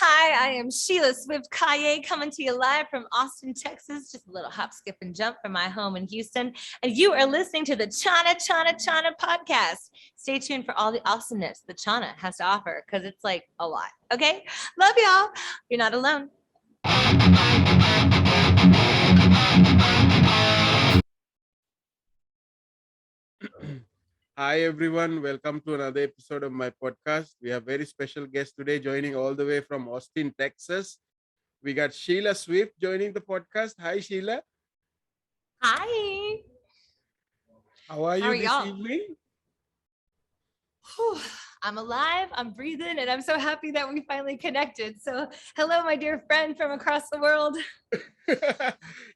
Hi, I am Sheila Swift Kahé coming to you live from Austin, Texas. Just a little hop, skip, and jump from my home in Houston. And you are listening to the Channa Channa Channa podcast. Stay tuned for all the awesomeness that Channa has to offer because it's like a lot. Okay? Love y'all. You're not alone. Hi everyone, welcome to another episode of my podcast. We have very special guest today joining all the way from Austin, Texas. We got Sheila Swift joining the podcast. Hi Sheila. Hi. How are you this y'all? evening? I'm alive, I'm breathing, and I'm so happy that we finally connected. So hello, my dear friend from across the world.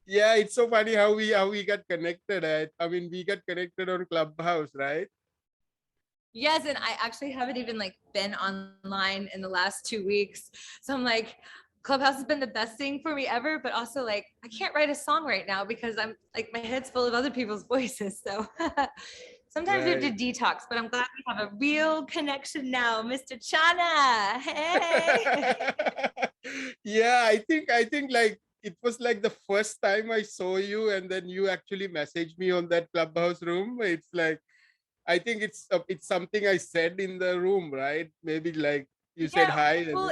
Yeah, it's so funny how we got connected. I mean, we got connected on Clubhouse, right? Yes, and I actually haven't even been online in the last 2 weeks. So I'm like, Clubhouse has been the best thing for me ever, but also I can't write a song right now because I'm my head's full of other people's voices. So sometimes we have to detox, but I'm glad we have a real connection now, Mr. Channa. Hey. Yeah, I think it was the first time I saw you, and then you actually messaged me on that Clubhouse room. It's I think it's something I said in the room, right? Maybe you said hi. Well,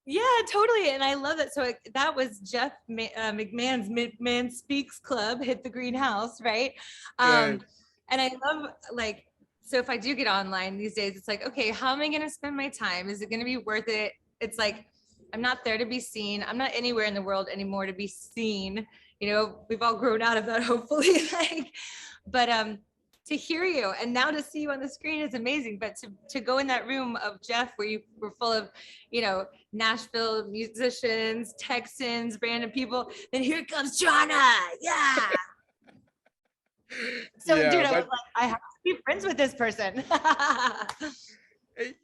yeah, totally. And I love that. So that was Jeff McMahon's Midman Speaks Club, Hit the Greenhouse, right? Right. And I love so if I do get online these days, it's okay, how am I going to spend my time? Is it going to be worth it? It's I'm not there to be seen. I'm not anywhere in the world anymore to be seen. We've all grown out of that, hopefully. But to hear you and now to see you on the screen is amazing. But to go in that room of Jeff where you were full of, Nashville musicians, Texans, random people, then here comes Channa. Yeah. So yeah, dude, I have to be friends with this person.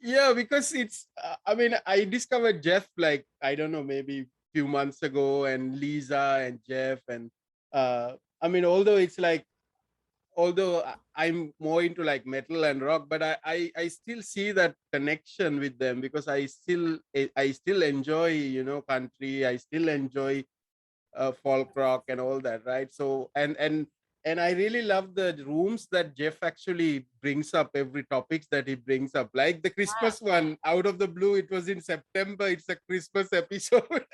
Yeah, because it's I mean, I discovered Jeff I don't know, maybe a few months ago, and Lisa and Jeff, and I mean, although I'm more into metal and rock, but I still see that connection with them because I still enjoy country. I still enjoy folk rock and all that, right? So and I really love the rooms that Jeff actually brings up, every topics that he brings up, like the Christmas one out of the blue. It was in September. It's a Christmas episode.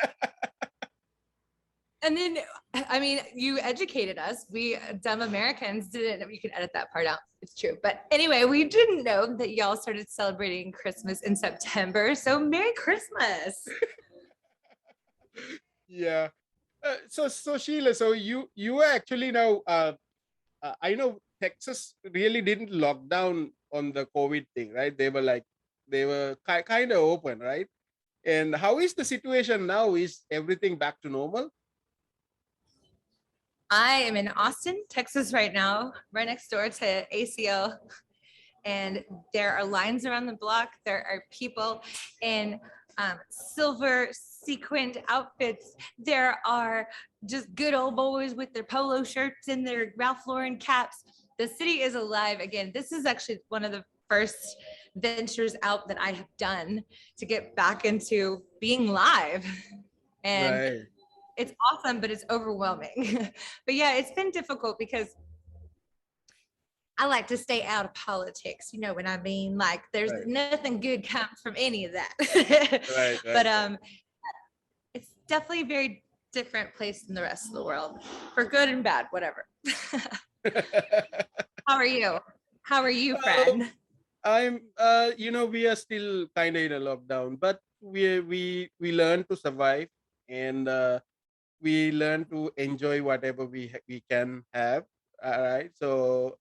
And then, I mean, you educated us. We dumb Americans didn't, you can edit that part out. It's true. But anyway, we didn't know that y'all started celebrating Christmas in September. So Merry Christmas. Yeah. So Sheila, so you were actually now, I know Texas really didn't lock down on the COVID thing, right? They were kind of open, right? And how is the situation now? Is everything back to normal? I am in Austin, Texas right now, right next door to ACL. And there are lines around the block. There are people in silver sequined outfits. There are just good old boys with their polo shirts and their Ralph Lauren caps. The city is alive again. This is actually one of the first ventures out that I have done to get back into being live. And Right. It's awesome, but it's overwhelming. But yeah, it's been difficult because I like to stay out of politics. You know what I mean? There's nothing good comes from any of that. Right. But it's definitely a very different place than the rest of the world, for good and bad, whatever. How are you? How are you, friend? I'm we are still kind of in a lockdown, but we learn to survive, and we learn to enjoy whatever we can have. All right. So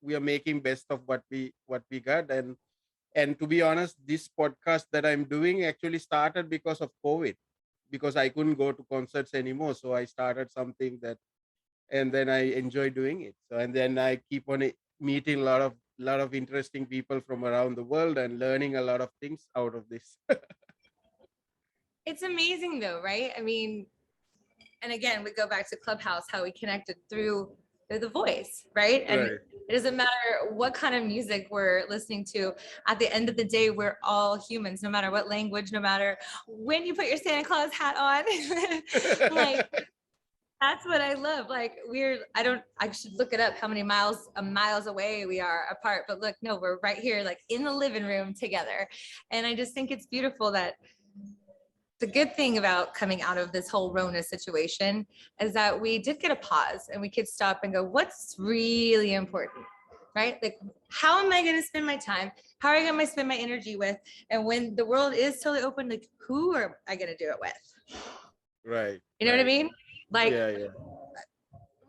we are making best of what we got, and to be honest, this podcast that I'm doing actually started because of COVID, because I couldn't go to concerts anymore. So I started something that, and then I enjoy doing it. So, and then I keep on meeting a lot of interesting people from around the world and learning a lot of things out of this. It's amazing though, right? I mean, and again, we go back to Clubhouse, how we connected through the voice, right? And It doesn't matter what kind of music we're listening to. At the end of the day, we're all humans, no matter what language, no matter when you put your Santa Claus hat on. Like, that's what I love. Like I should look it up how many miles away we are apart. But look, no, we're right here, like in the living room together. And I just think it's beautiful that the good thing about coming out of this whole Rona situation is that we did get a pause and we could stop and go, what's really important, right? Like, how am I going to spend my time? How are I going to spend my energy with? And when the world is totally open, like, who are I going to do it with? Right. You know what I mean? Like, yeah.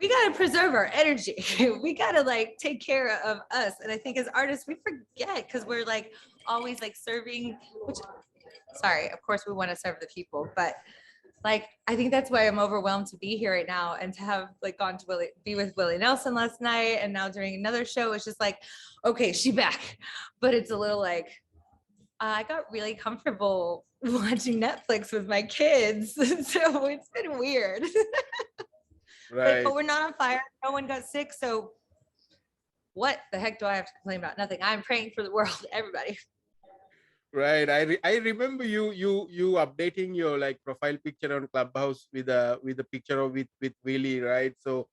We got to preserve our energy. We got to like take care of us. And I think as artists, we forget because we're like always like serving, which, sorry, of course we want to serve the people, but like, I think that's why I'm overwhelmed to be here right now and to have like gone to be with Willie Nelson last night. And now doing another show, it's just like, okay, she's back. But it's a little like, I got really comfortable watching Netflix with my kids. So it's been weird. Right. But we're not on fire. No one got sick. So what the heck do I have to complain about? Nothing. I'm praying for the world, everybody. Right. I remember you updating your like profile picture on Clubhouse with a picture of with Willie, right? So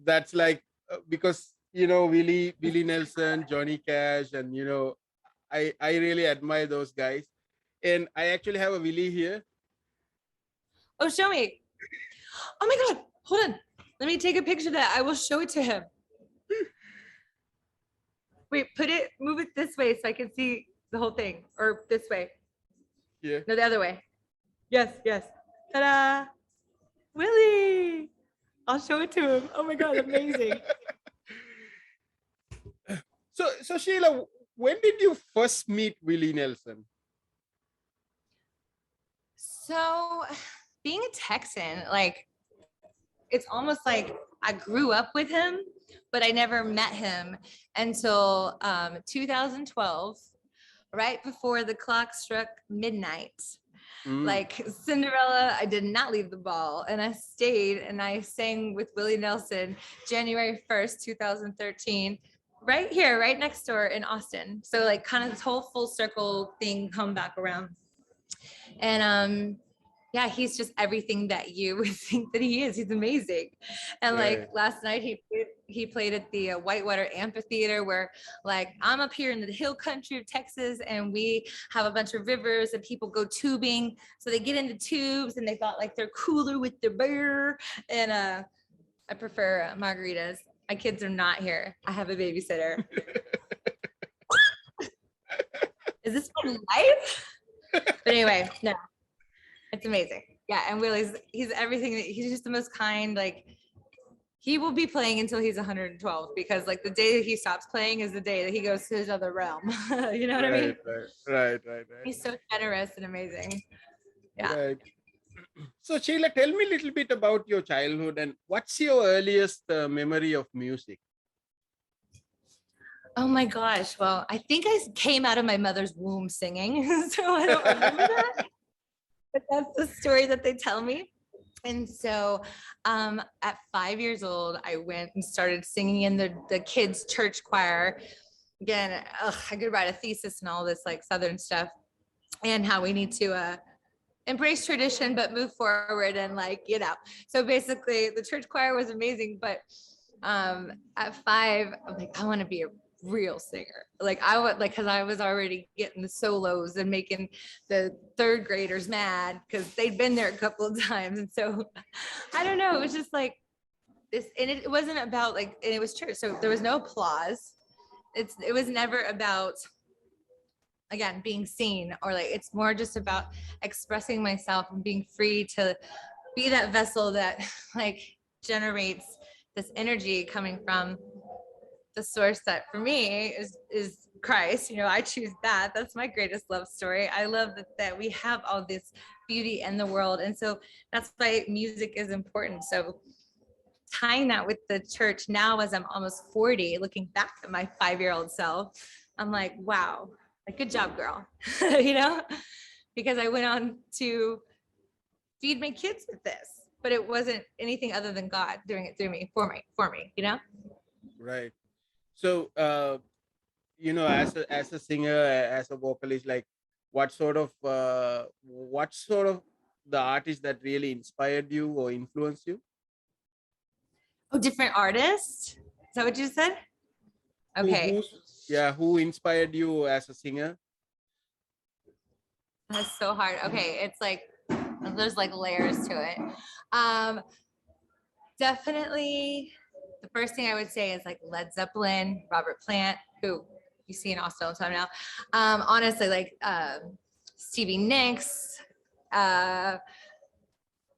that's like because Willie Nelson, Johnny Cash, and I really admire those guys. And I actually have a Willie here. Oh, show me. Oh my God. Hold on. Let me take a picture of that. I will show it to him. Wait, move it this way so I can see the whole thing. Or this way. Yeah. No, the other way. Yes. Ta-da. Willie. I'll show it to him. Oh my God, amazing. So Sheila, when did you first meet Willie Nelson? So being a Texan, like, it's almost like I grew up with him, but I never met him until 2012, right before the clock struck midnight. Like Cinderella, I did not leave the ball and I stayed and I sang with Willie Nelson January 1st, 2013, right here, right next door in Austin. So like kind of this whole full circle thing come back around. And yeah, he's just everything that you would think that he is. He's amazing. And like last night he played at the Whitewater Amphitheater, where like I'm up here in the hill country of Texas and we have a bunch of rivers and people go tubing. So they get into tubes and they thought like they're cooler with their beer. And I prefer margaritas. My kids are not here. I have a babysitter. Is this my life? But anyway, no. It's amazing. Yeah, and he's everything. He's just the most kind. Like, he will be playing until he's 112, because like the day that he stops playing is the day that he goes to his other realm. You know what I mean? Right. He's so generous and amazing. Yeah. Right. So Sheila, tell me a little bit about your childhood and what's your earliest memory of music? Oh my gosh. Well, I think I came out of my mother's womb singing, so I don't remember that. But that's the story that they tell me. And so at 5 years old, I went and started singing in the kids' church choir. Again, I could write a thesis and all this like Southern stuff and how we need to embrace tradition, but move forward and like, So basically the church choir was amazing. But at 5, I'm like, I want to be a real singer. Like I would, like, because I was already getting the solos and making the third graders mad because they'd been there a couple of times. And so I don't know, it was just like this, and it wasn't about like, and it was church, so there was no applause. It was never about, again, being seen, or like, it's more just about expressing myself and being free to be that vessel that like generates this energy coming from the source that for me is Christ. I choose that. That's my greatest love story. I love that we have all this beauty in the world. And so that's why music is important. So tying that with the church now, as I'm almost 40, looking back at my 5-year-old self, I'm like, wow, like, good job, girl. Because I went on to feed my kids with this, but it wasn't anything other than God doing it through me, for me, Right. So, as a singer, as a vocalist, like what sort of the artist that really inspired you or influenced you? Oh, different artists? Is that what you said? Who Okay. who's yeah, who inspired you as a singer? That's so hard. Okay. It's like, there's like layers to it. Um, Definitely the first thing I would say is like Led Zeppelin, Robert Plant, who you see in Austin all the time now. Honestly, like Stevie Nicks, uh,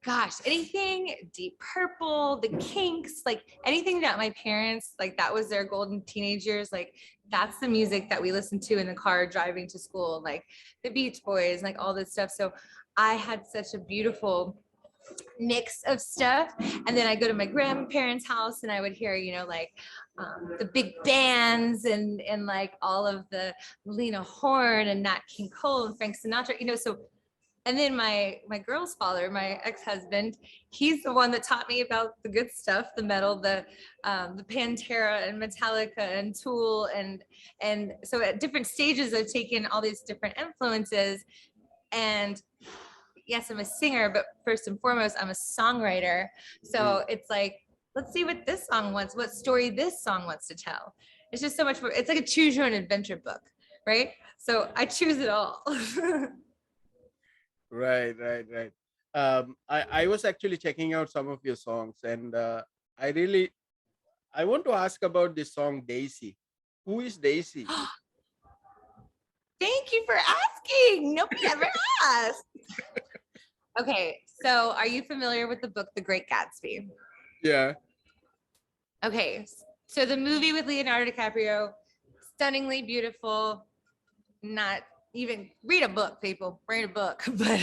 gosh, anything Deep Purple, the Kinks, like anything that my parents, like that was their golden teenage years. Like that's the music that we listened to in the car driving to school, like the Beach Boys, like all this stuff. So I had such a beautiful mix of stuff. And then I go to my grandparents' house and I would hear, like the big bands and like all of the Lena Horne and Nat King Cole and Frank Sinatra, so. And then my girl's father, my ex-husband, he's the one that taught me about the good stuff, the metal, the Pantera and Metallica and Tool, and so at different stages I've taken all these different influences. And yes, I'm a singer, but first and foremost, I'm a songwriter. So it's like, let's see what this song wants, what story this song wants to tell. It's just so much more. It's like a choose your own adventure book, right? So I choose it all. Right, right, right. I was actually checking out some of your songs, and I want to ask about this song Daisy. Who is Daisy? Thank you for asking. Nobody ever asked. Okay, so are you familiar with the book The Great Gatsby? Yeah. Okay, so the movie with Leonardo DiCaprio, stunningly beautiful. Not even read a book, people. Read a book. But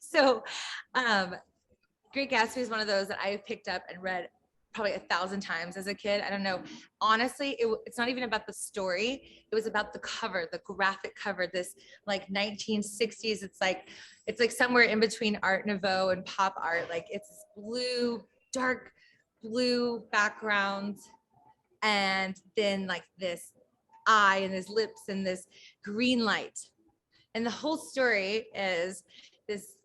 so, Great Gatsby is one of those that I picked up and read probably 1,000 times as a kid. I don't know. Honestly, it's not even about the story. It was about the cover, the graphic cover, this like 1960s. It's like somewhere in between Art Nouveau and pop art. Like it's blue, dark blue background. And then like this eye and his lips and this green light. And the whole story is this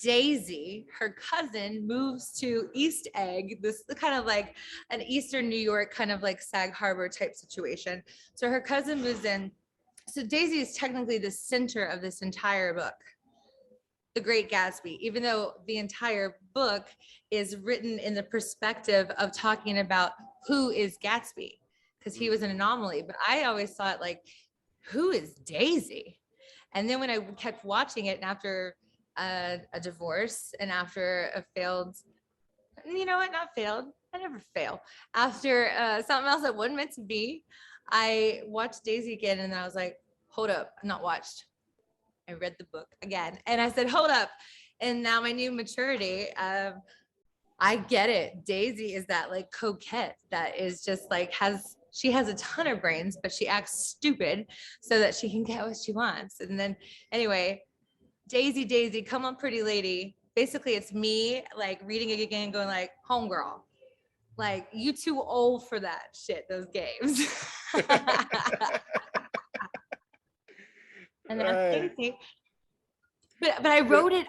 Daisy, her cousin, moves to East Egg, this kind of like an Eastern New York kind of like Sag Harbor type situation. So her cousin moves in. So Daisy is technically the center of this entire book, The Great Gatsby, even though the entire book is written in the perspective of talking about who is Gatsby, because he was an anomaly. But I always thought, like, who is Daisy? And then when I kept watching it, and after a divorce and after a failed, you know what, not failed, I never fail. After something else that wasn't meant to be, I watched Daisy again, and then I was like, hold up, I'm not watched. I read the book again, and I said, hold up. And now my new maturity, I get it. Daisy is that like coquette that is just like she has a ton of brains, but she acts stupid so that she can get what she wants. And then anyway, Daisy, come on, pretty lady. Basically, it's me like reading it again, going like, homegirl, like you too old for that shit, those games. And that's Daisy. But I wrote it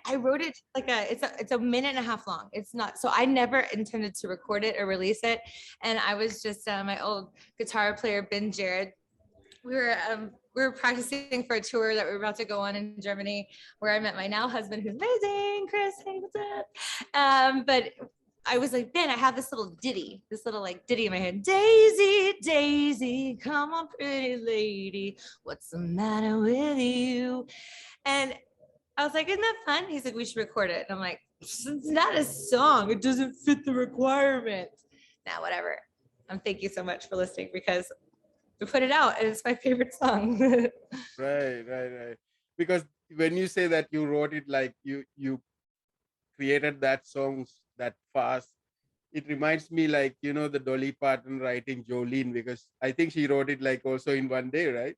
like it's a minute and a half long. It's not, so I never intended to record it or release it. And I was just my old guitar player, Ben Jared. We were practicing for a tour that we were about to go on in Germany, where I met my now husband, who's amazing, Chris. Hey, what's up? But I was like, Ben, I have this little ditty in my head. Daisy, Daisy, come on, pretty lady. What's the matter with you? And I was like, isn't that fun? He's like, we should record it. And I'm like, it's not a song. It doesn't fit the requirements. Now, whatever. Thank you so much for listening, because we put it out and it's my favorite song. Right. Because when you say that you wrote it, like you created that song that fast, it reminds me like, the Dolly Parton writing Jolene, because I think she wrote it like also in one day, right?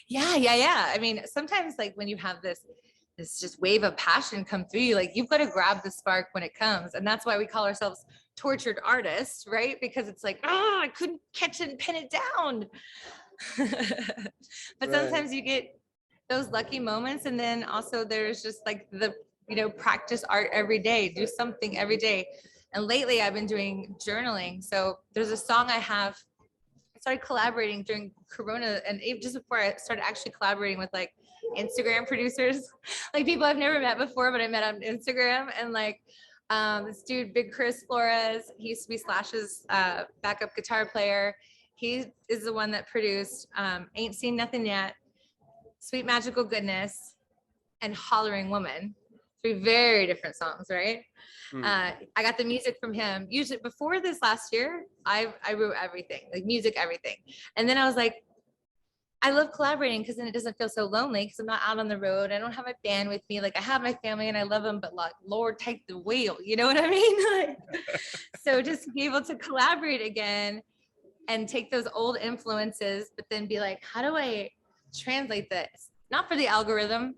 Yeah. I mean, sometimes like when you have this just wave of passion come through you, like you've got to grab the spark when it comes. And that's why we call ourselves tortured artist, right? Because it's like, oh, I couldn't catch it and pin it down. But sometimes you get those lucky moments. And then also there's just like the, practice art every day, do something every day. And lately I've been doing journaling. So there's a song I started collaborating during Corona, and just before I started actually collaborating with like Instagram producers, like people I've never met before, but I met on Instagram. And like this dude, Big Chris Flores, he used to be Slash's backup guitar player. He is the one that produced Ain't Seen Nothing Yet, Sweet Magical Goodness, and Hollering Woman. 3 very different songs, right? I got the music from him. Usually before this last year, I wrote everything, like music, everything. And then I was like, I love collaborating because then it doesn't feel so lonely because I'm not out on the road. I don't have my band with me. Like I have my family and I love them, but like, Lord, take the wheel. You know what I mean? So just to be able to collaborate again and take those old influences, but then be like, how do I translate this? Not for the algorithm,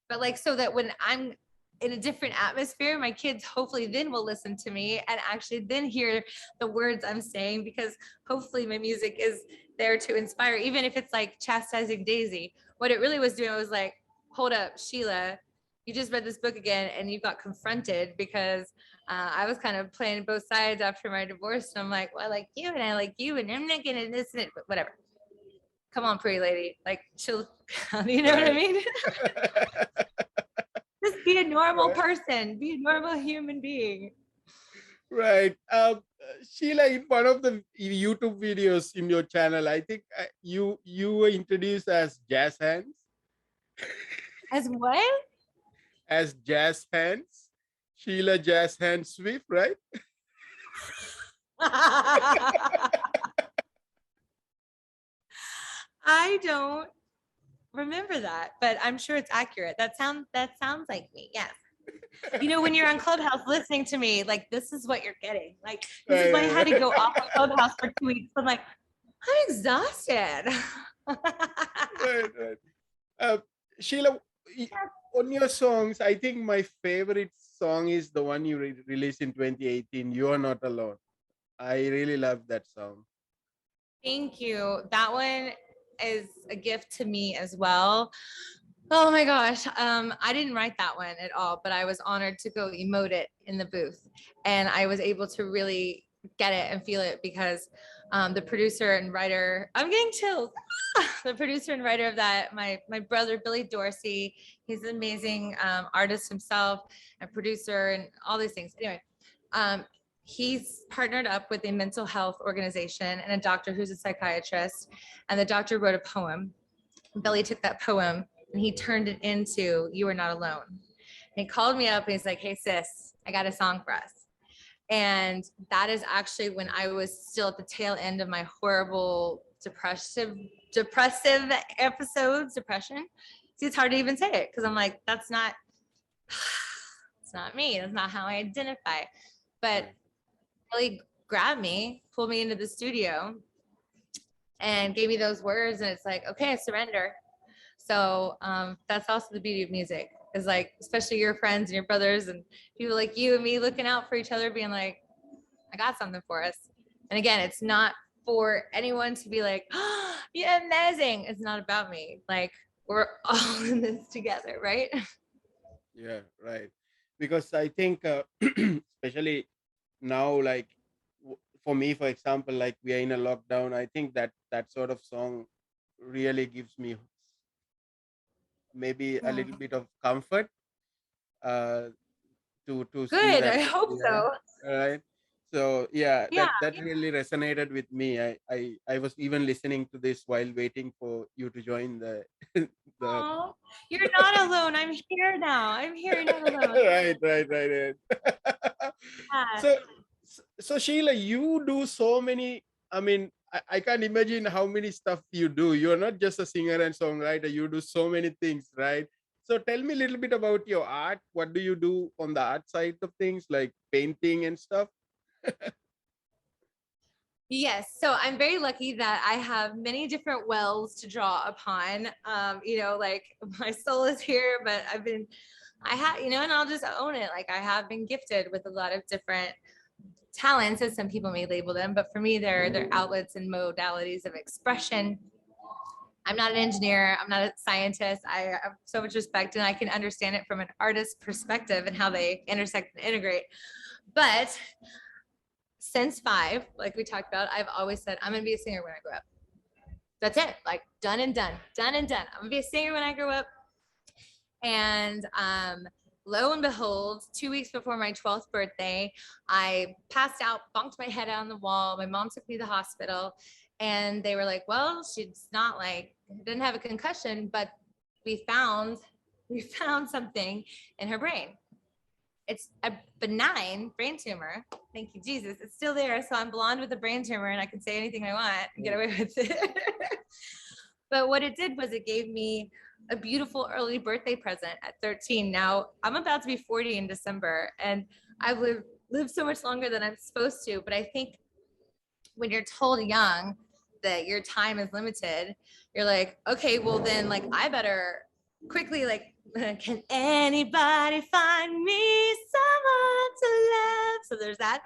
but like so that when I'm in a different atmosphere, my kids hopefully then will listen to me and actually then hear the words I'm saying, because hopefully my music is there to inspire, even if it's like chastising Daisy. What it really was doing was like, hold up, Sheila, you just read this book again and you got confronted because I was kind of playing both sides after my divorce. And I'm like, well, I like you and I like you and I'm not gonna listen, but whatever. Come on, pretty lady, like chill, you know what I mean? Just be a normal person, be a normal human being. Right. Sheila, in one of the YouTube videos in your channel, I think you were introduced as jazz hands. As what? As jazz hands. Sheila Jazz Hand Swift, right? I don't remember that, but I'm sure it's accurate. That sounds like me. Yes. When you're on Clubhouse listening to me, like this is what you're getting. Like this is why I had to go off of Clubhouse for 2 weeks. I'm like, I'm exhausted. Right. Sheila, on your songs, I think my favorite song is the one you released in 2018, You Are Not Alone. I really love that song. Thank you. That one is a gift to me as well. Oh my gosh. I didn't write that one at all, but I was honored to go emote it in the booth. And I was able to really get it and feel it because the producer and writer, I'm getting chills. The producer and writer of that, my brother, Billy Dorsey, he's an amazing artist himself and producer and all these things. Anyway, he's partnered up with a mental health organization and a doctor who's a psychiatrist. And the doctor wrote a poem. Billy took that poem and he turned it into You Are Not Alone. And he called me up and he's like, hey sis, I got a song for us. And that is actually when I was still at the tail end of my horrible depressive episodes, depression. See, it's hard to even say it because I'm like, it's not me. That's not how I identify. But really grabbed me, pulled me into the studio and gave me those words. And it's like, okay, I surrender. So that's also the beauty of music, is like, especially your friends and your brothers and people like you and me looking out for each other, being like, I got something for us. And again, it's not for anyone to be like, oh, you're amazing. It's not about me. Like, we're all in this together, right? Yeah, right. Because I think, especially now, like for me, for example, like we are in a lockdown, I think that sort of song really gives me maybe a little bit of comfort to see Good. that. I hope so. Right. So yeah, that really resonated with me. I was even listening to this while waiting for you to join the Oh, you're not alone. I'm here now. I'm here, not alone. right. So Sheila, you do so many. I mean, I can't imagine how many stuff you do. You're not just a singer and songwriter. You do so many things, right? So tell me a little bit about your art. What do you do on the art side of things, like painting and stuff? Yes, so I'm very lucky that I have many different wells to draw upon. Like my soul is here, but and I'll just own it. Like I have been gifted with a lot of different talents, as some people may label them, but for me, they're outlets and modalities of expression. I'm not an engineer. I'm not a scientist. I have so much respect, and I can understand it from an artist's perspective and how they intersect and integrate. But since 5, like we talked about, I've always said, I'm going to be a singer when I grow up. That's it. Like done and done, done and done. I'm going to be a singer when I grow up. And lo and behold, 2 weeks before my 12th birthday, I passed out, bonked my head on the wall. My mom took me to the hospital, and they were like, well, she's not like, didn't have a concussion, but we found something in her brain. It's a benign brain tumor. Thank you, Jesus. It's still there. So I'm blonde with a brain tumor, and I can say anything I want and get away with it. But what it did was it gave me a beautiful early birthday present at 13. Now I'm about to be 40 in December, and I've lived so much longer than I'm supposed to. But I think when you're told young that your time is limited, you're like, okay, well then, like, I better quickly, like, can anybody find me someone to love? So there's that.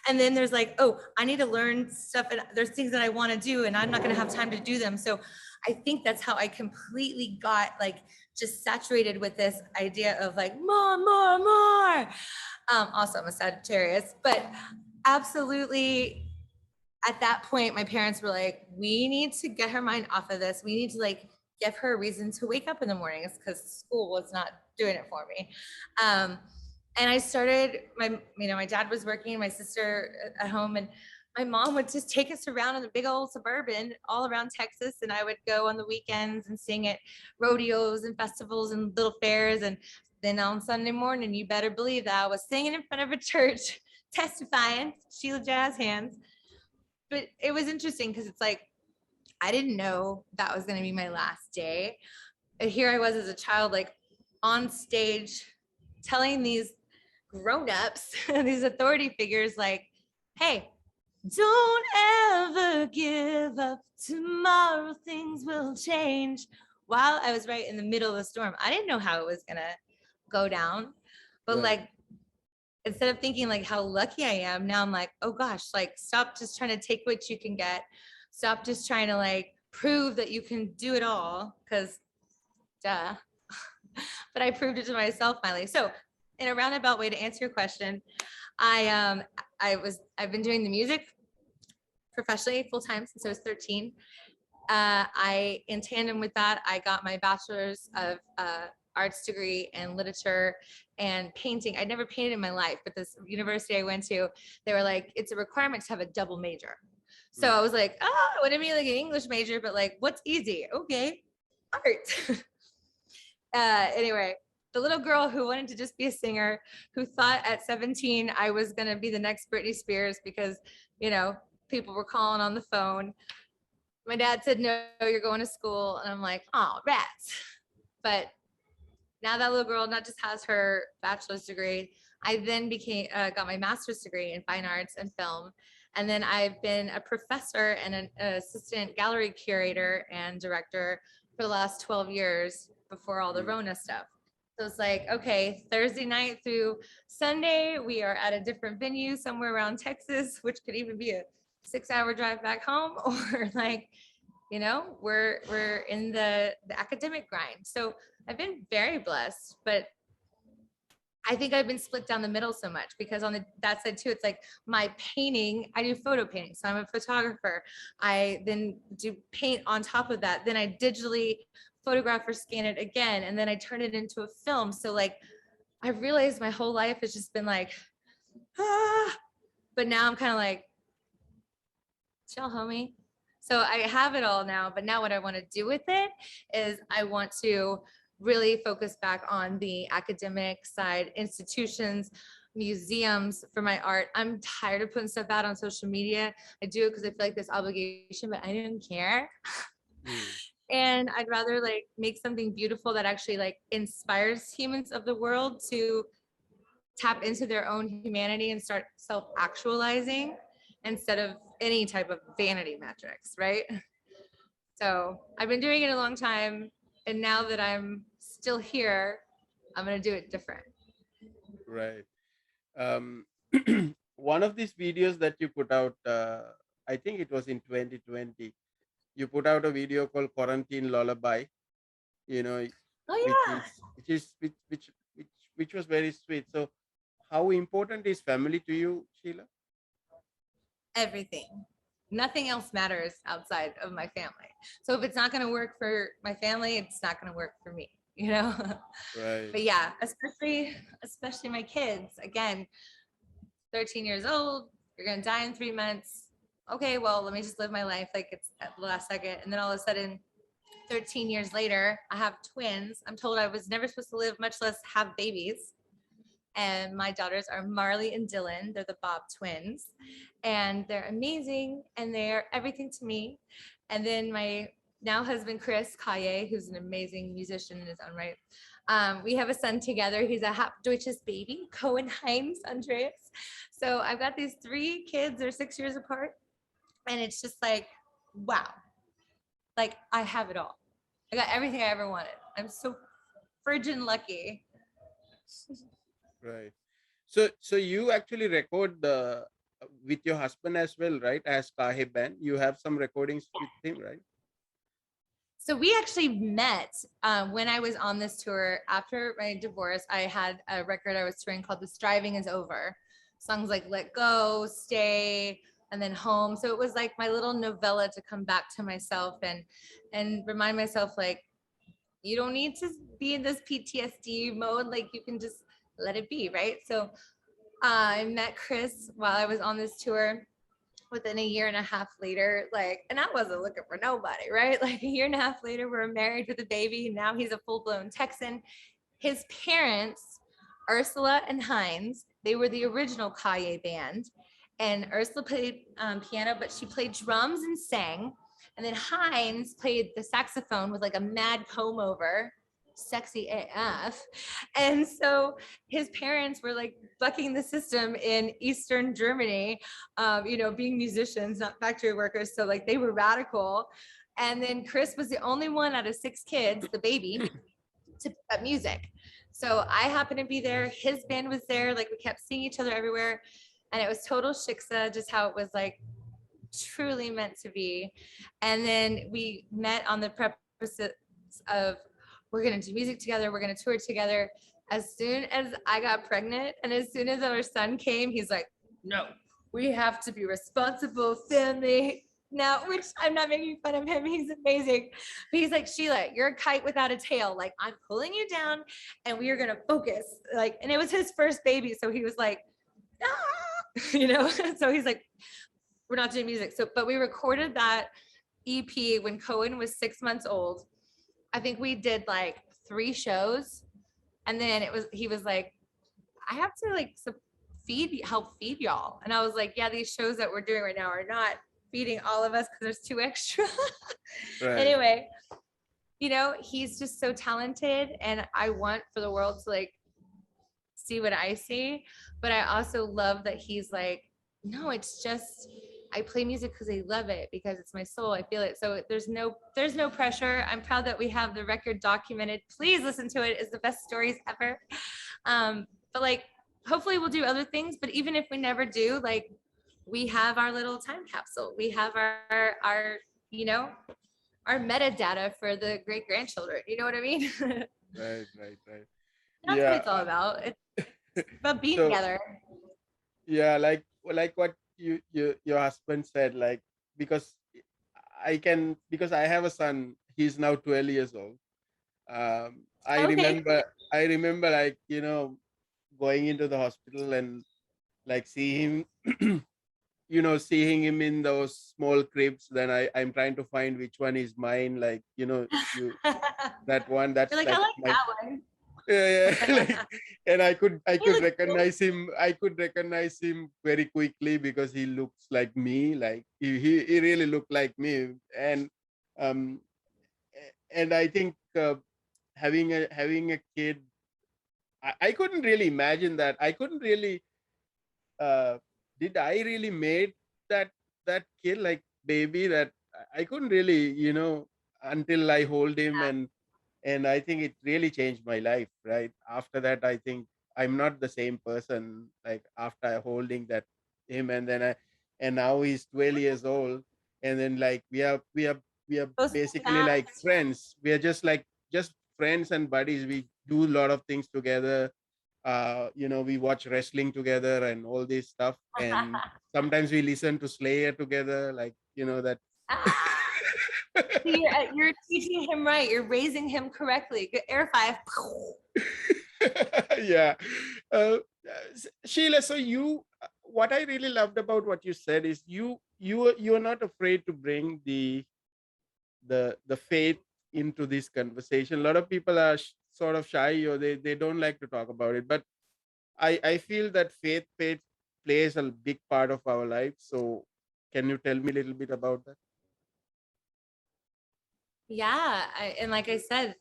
And then there's like, oh, I need to learn stuff, and there's things that I want to do, and I'm not going to have time to do them. So I think that's how I completely got like just saturated with this idea of like more. Also, I'm a Sagittarius, but absolutely at that point, my parents were like, we need to get her mind off of this. We need to like give her a reason to wake up in the mornings, because school was not doing it for me. And I started, my dad was working, my sister at home, and my mom would just take us around in the big old Suburban all around Texas. And I would go on the weekends and sing at rodeos and festivals and little fairs. And then on Sunday morning, you better believe that I was singing in front of a church, testifying, Sheila Jazz Hands. But it was interesting because it's like, I didn't know that was going to be my last day. And here I was as a child, like on stage, telling these grown-ups, these authority figures, like, hey, don't ever give up. Tomorrow things will change. While I was right in the middle of the storm, I didn't know how it was going to go down. But like, instead of thinking like how lucky I am, now I'm like, oh gosh, like stop just trying to take what you can get. Stop just trying to like prove that you can do it all, because duh. But I proved it to myself finally. So in a roundabout way to answer your question, I've been doing the music professionally full-time since I was 13. In tandem with that, I got my bachelor's of arts degree in literature and painting. I'd never painted in my life, but this university I went to, they were like, it's a requirement to have a double major. So I was like, oh, I want to be like an English major, but like, what's easy? Okay, art. Anyway, the little girl who wanted to just be a singer, who thought at 17 I was going to be the next Britney Spears because, people were calling on the phone. My dad said, no, you're going to school. And I'm like, oh, rats. But now that little girl not just has her bachelor's degree, I then got my master's degree in fine arts and film. And then I've been a professor and an assistant gallery curator and director for the last 12 years before all the Rona stuff. So it's like, okay, Thursday night through Sunday, we are at a different venue somewhere around Texas, which could even be a 6-hour drive back home, or like, we're in the academic grind. So I've been very blessed, but I think I've been split down the middle so much because on that side too, it's like my painting, I do photo painting. So I'm a photographer. I then do paint on top of that. Then I digitally photograph or scan it again. And then I turn it into a film. So like, I realized my whole life has just been like, but now I'm kind of like, chill, homie. So I have it all now, but now what I want to do with it is I want to really focus back on the academic side, institutions, museums for my art. I'm tired of putting stuff out on social media. I do it because I feel like this obligation, but I don't care. And I'd rather like make something beautiful that actually like inspires humans of the world to tap into their own humanity and start self-actualizing instead of any type of vanity metrics, right? So I've been doing it a long time, and now that I'm still here, I'm gonna do it different. Right. one of these videos that you put out, I think it was in 2020. You put out a video called Quarantine Lullaby, you know, Oh which yeah. is which is which was very sweet. So, how important is family to you, Sheila? Everything. Nothing else matters outside of my family. So if it's not going to work for my family, it's not going to work for me, you know? Right. But yeah, especially my kids. Again, 13 years old, you're going to die in 3 months. Okay, well, let me just live my life like it's at the last second. And then all of a sudden, 13 years later, I have twins. I'm told I was never supposed to live, much less have babies. And my daughters are Marley and Dylan. They're the Bob twins. And they're amazing and they're everything to me. And then my now husband, Chris Kahé, who's an amazing musician in his own right. We have a son together. He's a half Deutsches baby, Cohen Heinz Andreas. So I've got these 3 kids, they're 6 years apart. And it's just like, wow, like I have it all. I got everything I ever wanted. I'm so friggin' lucky. Right. So you actually record the with your husband as well, right? As Kahé Band, you have some recordings with him, right? So we actually met when I was on this tour. After my divorce, I had a record I was touring called The Striving Is Over. Songs like Let Go, Stay, and then Home. So it was like my little novella to come back to myself and remind myself like, you don't need to be in this PTSD mode. Like you can just let it be, right? So I met Chris while I was on this tour. Within a year and a half later, like, and I wasn't looking for nobody, right? Like a year and a half later, we're married with a baby. Now he's a full-blown Texan. His parents, Ursula and Heinz, they were the original Kahé band. And Ursula played piano, but she played drums and sang. And then Heinz played the saxophone with like a mad comb over, sexy AF. And so his parents were like bucking the system in Eastern Germany, being musicians, not factory workers. So like they were radical. And then Chris was the only one out of 6 kids, the baby, to pick up music. So I happened to be there. His band was there. Like we kept seeing each other everywhere. And it was total shiksa, just how it was like truly meant to be. And then we met on the preface of we're going to do music together. We're going to tour together. As soon as I got pregnant and as soon as our son came, he's like, no, we have to be responsible family now, which I'm not making fun of him. He's amazing. But he's like, Sheila, you're a kite without a tail. Like I'm pulling you down and we are going to focus. Like, and it was his first baby. So he was like, ah, so he's like, we're not doing music. So, but we recorded that EP when Cohen was 6 months old. I think we did like 3 shows. And then he was like, I have to like help feed y'all. And I was like, yeah, these shows that we're doing right now are not feeding all of us because there's 2 extra. Right. Anyway, he's just so talented. And I want for the world to like see what I see. But I also love that he's like, no, it's just, I play music because I love it, because it's my soul. I feel it. So there's no pressure. I'm proud that we have the record documented. Please listen to it. It's the best stories ever. But like, hopefully we'll do other things. But even if we never do, like, we have our little time capsule. We have our our metadata for the great grandchildren. You know what I mean? Right. That's what Yeah. it's all about. It's about being So together. yeah, like what your husband said, like, because because I have a son, he's now 12 years old. I Okay. remember like, going into the hospital and like see him seeing him in those small cribs. Then I'm trying to find which one is mine, like, you that one, You're that's like, I like like my, that one. yeah. Like, and I could Looks recognize him. I could recognize him very quickly because he looks like me. Like he really looked like me. And um and I think having a kid, I couldn't really imagine that. I couldn't really uh did I really made that kid, like baby, that I couldn't really, until I hold him. And I think it really changed my life. Right after that, I think I'm not the same person, like after holding that him, and and now he's 12 years old, and then like we are Goes basically like fast. friends. We are just friends and buddies. We do a lot of things together. We watch wrestling together and all this stuff, and sometimes we listen to Slayer together, like that. Ah, you're teaching him right. You're raising him correctly. Good air five. Yeah. Sheila, so what I really loved about what you said is you're not afraid to bring the faith into this conversation. A lot of people are sort of shy, or they don't like to talk about it, but I feel that faith plays a big part of our life. So can you tell me a little bit about that? Yeah, and like I said,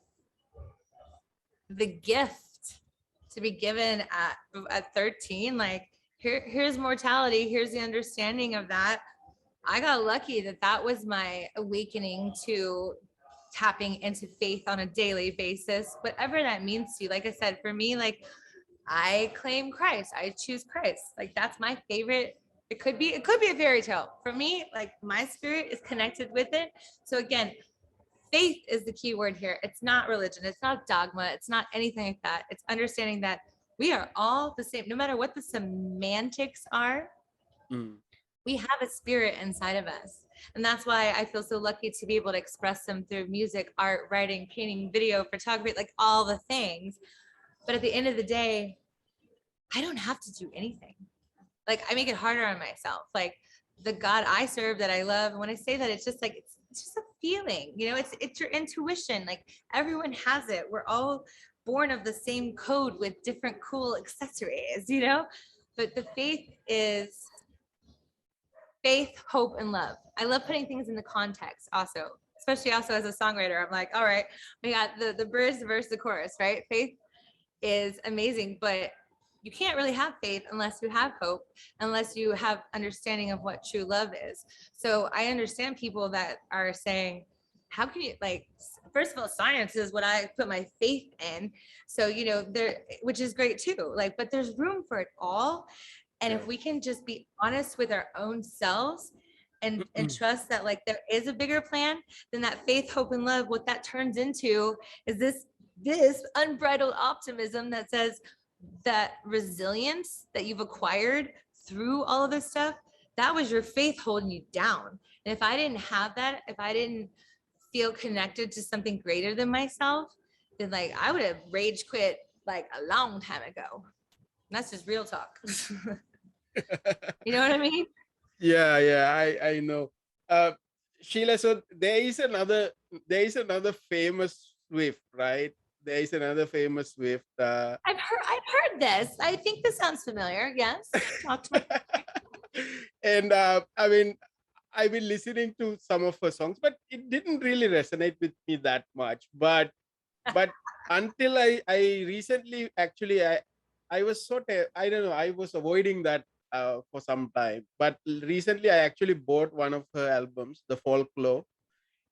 the gift to be given at 13, like here's mortality, here's the understanding of that. I got lucky that was my awakening to tapping into faith on a daily basis, whatever that means to you. Like I said, for me, like I claim Christ, I choose Christ. Like that's my favorite. It could be a fairy tale. For me, like my spirit is connected with it. So again, faith is the key word here. It's not religion, it's not dogma, it's not anything like that. It's understanding that we are all the same, no matter what the semantics are. Mm. We have a spirit inside of us. And that's why I feel so lucky to be able to express them through music, art, writing, painting, video, photography, like all the things. But at the end of the day, I don't have to do anything. Like I make it harder on myself. Like the God I serve that I love. And when I say that, it's just like it's just a feeling, it's your intuition. Like everyone has it. We're all born of the same code with different cool accessories. But the faith is faith, hope, and love. I love putting things in the context also, especially also as a songwriter. I'm like, all right, we got the bridge, the verse, the chorus, right? Faith is amazing, but you can't really have faith unless you have hope, unless you have understanding of what true love is. So I understand people that are saying, how can you, like, first of all, science is what I put my faith in. So, there, which is great too. Like, but there's room for it all. And Yeah. if we can just be honest with our own selves and trust that like there is a bigger plan, then that faith, hope, and love, what that turns into is this unbridled optimism that says that resilience that you've acquired through all of this stuff, that was your faith holding you down. And if I didn't have that, if I didn't feel connected to something greater than myself, then like I would have rage quit like a long time ago. And that's just real talk. You know what I mean? Yeah, I know. Sheila, so there is another famous Swift, right? There is another famous Swift. I've heard this. I think this sounds familiar. Yes. Talk to me. And I mean, I've been listening to some of her songs, but it didn't really resonate with me that much. But until I recently, actually, I was I don't know, I was avoiding that for some time. But recently I actually bought one of her albums, The Folklore,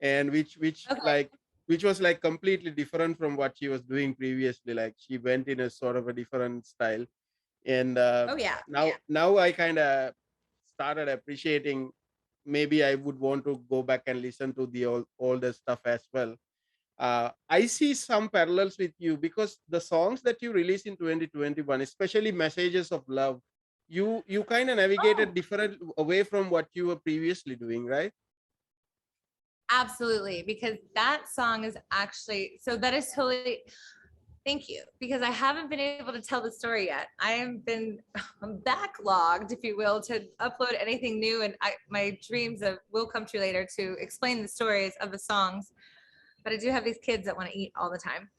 and Okay. which was like completely different from what she was doing previously. Like she went in a sort of a different style. And Oh yeah. now I kind of started appreciating. Maybe I would want to go back and listen to the older stuff as well. I see some parallels with you, because the songs that you released in 2021, especially Messages of Love, you kind of navigated Oh, different away from what you were previously doing, right? absolutely. Because that song is actually, so that is totally, thank you. Because I haven't been able to tell the story yet. I have been backlogged, if you will, to upload anything new. And my dreams will come true later to explain the stories of the songs. But I do have these kids that want to eat all the time.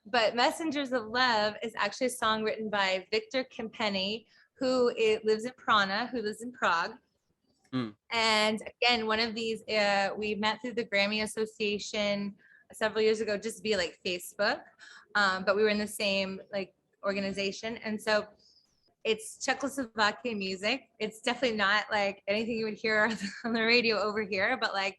But Messengers of Love is actually a song written by Victor Kempenny, who lives in Prana, who lives in Prague. Mm. And again, one of these, we met through the Grammy Association several years ago, just via like Facebook. But we were in the same like organization. And so it's Czechoslovakian music. It's definitely not like anything you would hear on the radio over here, but like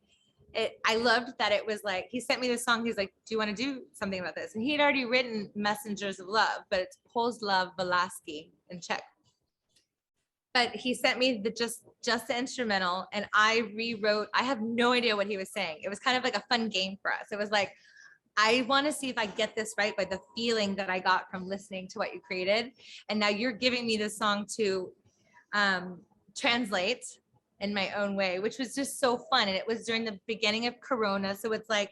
I loved that it was like, he sent me this song. He's like, do you want to do something about this? And he had already written Messengers of Love, but it's Pozdrav Velasky in Czech. but he sent me the just the instrumental, and I rewrote. I have no idea what he was saying. It was kind of like a fun game for us. It was like, I want to see if I get this right by the feeling that I got from listening to what you created. And now you're giving me this song to translate in my own way, which was just so fun. And it was during the beginning of Corona. So it's like,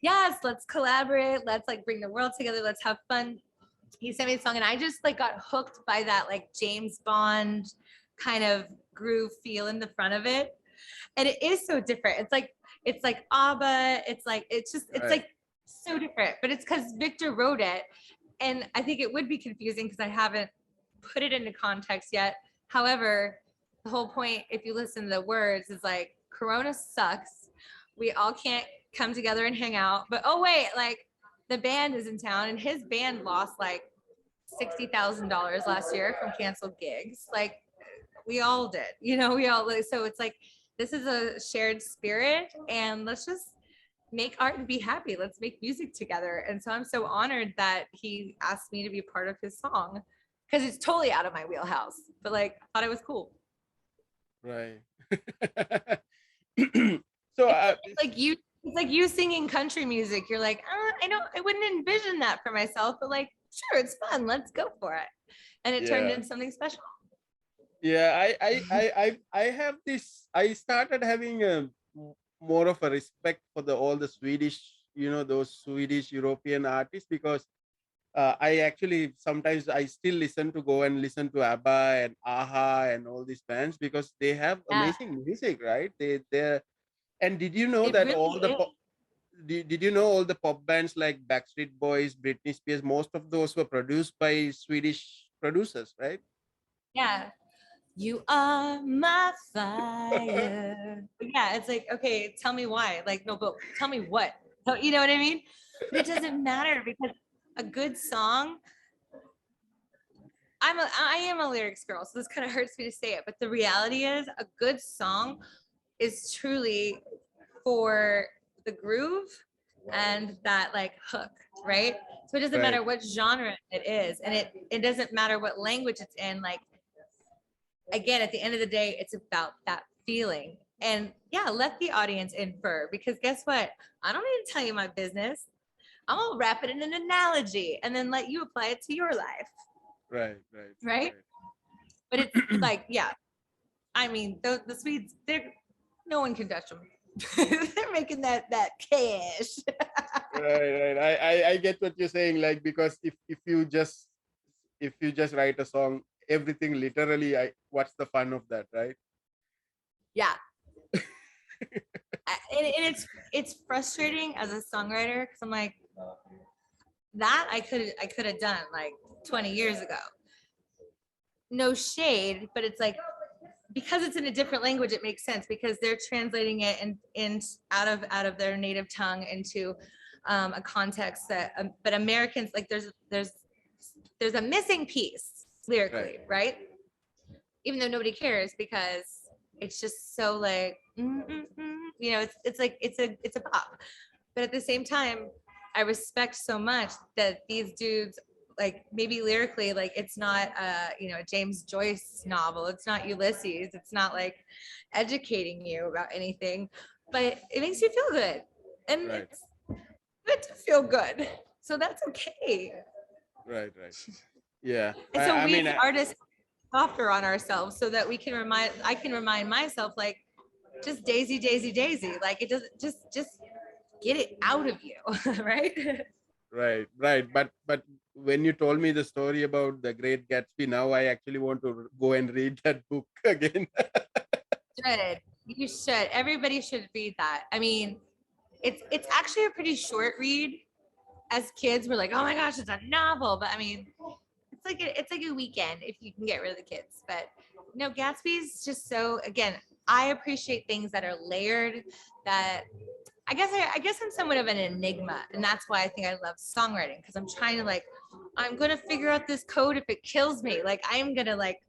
yes, let's collaborate. Let's like bring the world together. Let's have fun. He sent me the song, and I just like got hooked by that like James Bond kind of groove feel in the front of it. And it is so different. It's like ABBA. It's like so different, but it's because Victor wrote it. And I think it would be confusing because I haven't put it into context yet. However, the whole point, if you listen to the words, is like, Corona sucks. We all can't come together and hang out. But oh wait, like the band is in town, and his band lost like $60,000 last year from canceled gigs. Like we all did, we all, so it's like, this is a shared spirit, and let's just make art and be happy. Let's make music together. And so I'm so honored that he asked me to be part of his song, because it's totally out of my wheelhouse, but like, I thought it was cool. Right. So it's like you singing country music. You're like, I wouldn't envision that for myself, but like, sure, it's fun. Let's go for it. And it turned into something special. Yeah, I have this. I started having a more of a respect for all the Swedish, those Swedish European artists, because I actually sometimes I still listen to ABBA and AHA and all these bands, because they have amazing music, right? They're and did you know that did you know all the pop bands like Backstreet Boys, Britney Spears, most of those were produced by Swedish producers, right? Yeah. You are my fire. Yeah, it's like, okay, tell me why. Like, no, but tell me what. You know what I mean? But it doesn't matter, because a good song, I am a lyrics girl, so this kind of hurts me to say it, but the reality is, a good song is truly for the groove and that like hook, right? So it doesn't matter what genre it is, and it doesn't matter what language it's in. Like, again, at the end of the day, it's about that feeling. And yeah, let the audience infer, because guess what? I don't need to tell you my business. I'm gonna wrap it in an analogy and then let you apply it to your life. Right. But it's like, yeah, I mean, the Swedes, no one can touch them. They're making that cash. Right. I get what you're saying. Like, because if you just write a song, everything literally, what's the fun of that, right? Yeah. And it's frustrating as a songwriter, because I'm like, that I could have done like 20 years ago. No shade, but it's like, because it's in a different language, it makes sense, because they're translating it in out of their native tongue into a context that, but Americans, like, there's a missing piece lyrically, right? Even though nobody cares, because it's just so like, it's like, it's a pop. But at the same time, I respect so much that these dudes, like, maybe lyrically, like, it's not a James Joyce novel, it's not Ulysses, it's not like educating you about anything, but it makes you feel good, and it's good to feel good, so that's okay. Right. Yeah. And so we as artists softer on ourselves, so that I can remind myself, like, just daisy, like, it doesn't, just get it out of you. Right. But when you told me the story about the Great Gatsby, now I actually want to go and read that book again. You should. Everybody should read that. I mean, it's actually a pretty short read. As kids, we're like, oh my gosh, it's a novel. But I mean, it's like a weekend if you can get rid of the kids. But no, Gatsby's just so, again, I appreciate things that are layered, that I guess I'm somewhat of an enigma, and that's why I think I love songwriting, because I'm trying to, like, I'm gonna figure out this code if it kills me. Like, I'm gonna, like,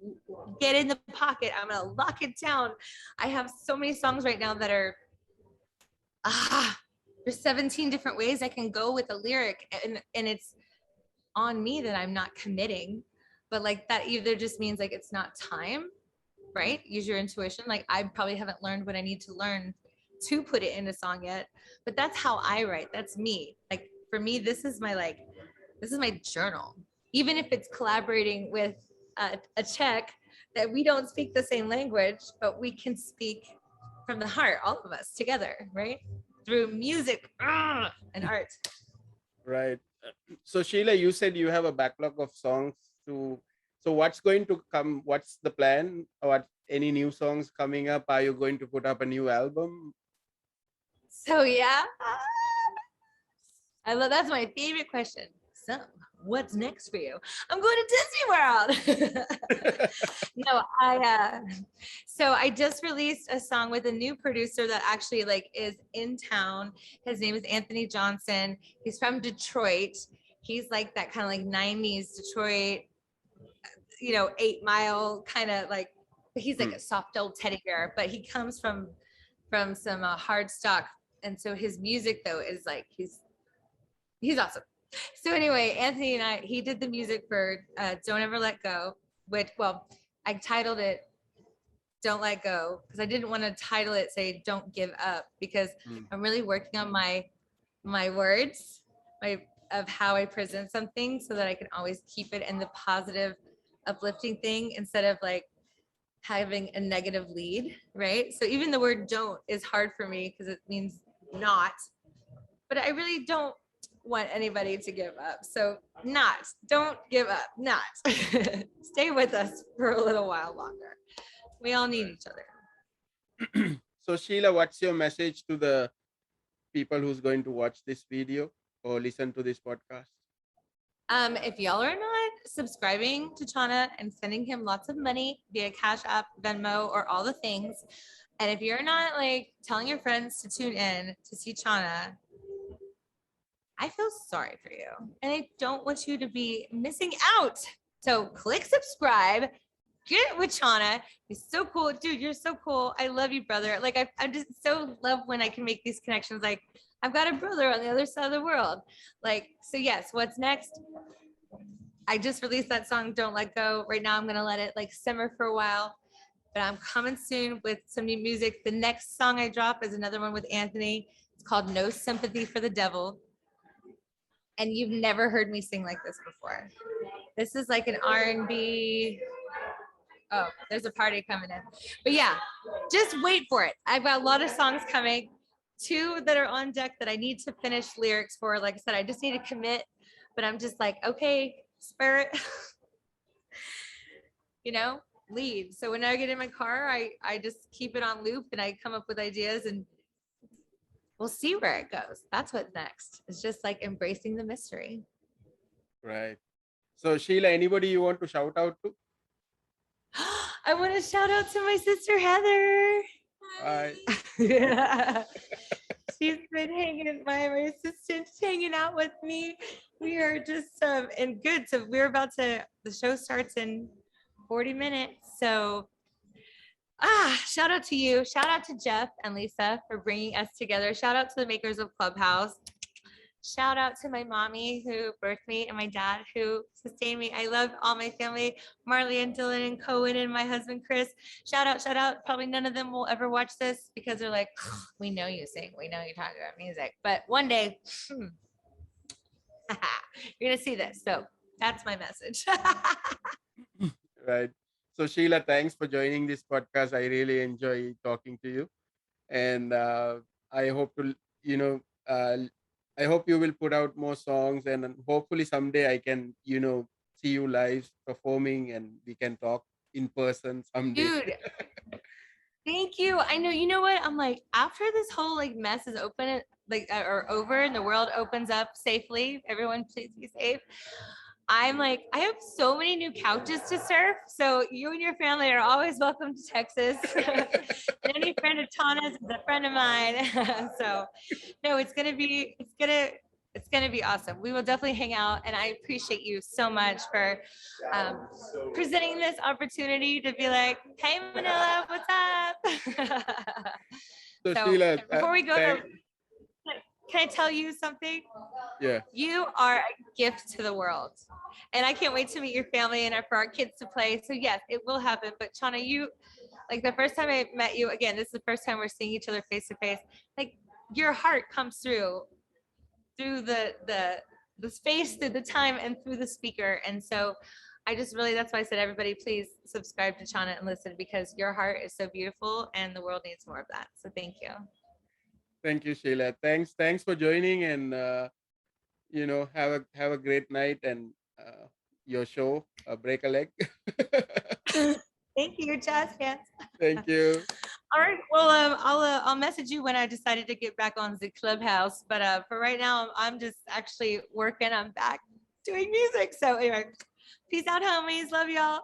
get in the pocket. I'm gonna lock it down. I have so many songs right now that are there's 17 different ways I can go with a lyric, and it's on me that I'm not committing, but like, that either just means like it's not time, right? Use your intuition. Like I probably haven't learned what I need to learn to put it in a song yet, but that's how I write. That's me. Like for me, this is my journal. Even if it's collaborating with a Czech that we don't speak the same language, but we can speak from the heart, all of us together, right? Through music and art. Right. So Sheila, you said you have a backlog of songs to. So what's going to come? What's the plan? What any new songs coming up? Are you going to put up a new album? So yeah, that's my favorite question. So what's next for you? I'm going to Disney World. No, so I just released a song with a new producer that actually like is in town. His name is Anthony Johnson. He's from Detroit. He's like that kind of like 90s Detroit, 8 Mile kind of like, he's like a soft old teddy bear, but he comes from some hard stock. And so his music though is like, he's awesome. So anyway, Anthony and he did the music for Don't Ever Let Go, I titled it Don't Let Go because I didn't want to title it say Don't Give Up, because I'm really working on my words, of how I present something so that I can always keep it in the positive, uplifting thing instead of like having a negative lead, right? So even the word don't is hard for me because it means not, but I really don't want anybody to give up. So don't give up, not. Stay with us for a little while longer. We all need each other. So Sheila, what's your message to the people who's going to watch this video or listen to this podcast? If y'all are not subscribing to Channa and sending him lots of money via Cash App, Venmo, or all the things, and if you're not like telling your friends to tune in to see Channa, I feel sorry for you. And I don't want you to be missing out. So click subscribe, get with Channa. He's so cool. Dude, you're so cool. I love you, brother. Like I just so love when I can make these connections. Like I've got a brother on the other side of the world. Like, so yes, what's next? I just released that song, Don't Let Go. Right now I'm gonna let it like simmer for a while, but I'm coming soon with some new music. The next song I drop is another one with Anthony. It's called No Sympathy for the Devil. And you've never heard me sing like this before. This is like an R&B. Oh, there's a party coming in. But yeah, just wait for it. I've got a lot of songs coming. 2 that are on deck that I need to finish lyrics for. Like I said, I just need to commit, but I'm just like, okay, spirit, lead. So when I get in my car, I just keep it on loop and I come up with ideas and we'll see where it goes. That's what's next. It's just like embracing the mystery. Right. So Sheila, anybody you want to shout out to? I want to shout out to my sister, Heather. Hi. She's been my assistant's hanging out with me. We are just in good. So the show starts in 40 minutes. So shout out to you. Shout out to Jeff and Lisa for bringing us together. Shout out to the makers of Clubhouse. Shout out to my mommy who birthed me and my dad who sustained me. I love all my family, Marley and Dylan and Cohen and my husband, Chris. Shout out. Probably none of them will ever watch this because they're like, we know you sing. We know you talk about music. But one day, you're going to see this. So that's my message. Right. So Sheila, thanks for joining this podcast. I really enjoy talking to you. And I hope to, I hope you will put out more songs and hopefully someday I can, see you live performing and we can talk in person someday. Dude, thank you. I know, you know what? I'm like, after this whole like mess is open, or over and the world opens up safely, everyone please be safe. I'm like, I have so many new couches to surf. So you and your family are always welcome to Texas. Any friend of Channa's is a friend of mine. So no, it's gonna be awesome. We will definitely hang out, and I appreciate you so much for presenting this opportunity to be like, hey Manila, what's up? So Sheila, before we go, can I tell you something? Yeah. You are a gift to the world. And I can't wait to meet your family and for our kids to play. So yes, it will happen. But Channa, Like the first time I met you, again, this is the first time we're seeing each other face to face. Like your heart comes through the space, through the time, and through the speaker. And so I just really, that's why I said, everybody, please subscribe to Channa and listen, because your heart is so beautiful and the world needs more of that. So thank you. Thank you, Sheila. Thanks for joining, and have a great night, and your show, break a leg. Thank you, jazz hands. Thank you. All right. Well, I'll message you when I decided to get back on the Clubhouse. But for right now, I'm just actually working. I'm back doing music. So anyway, peace out, homies. Love y'all.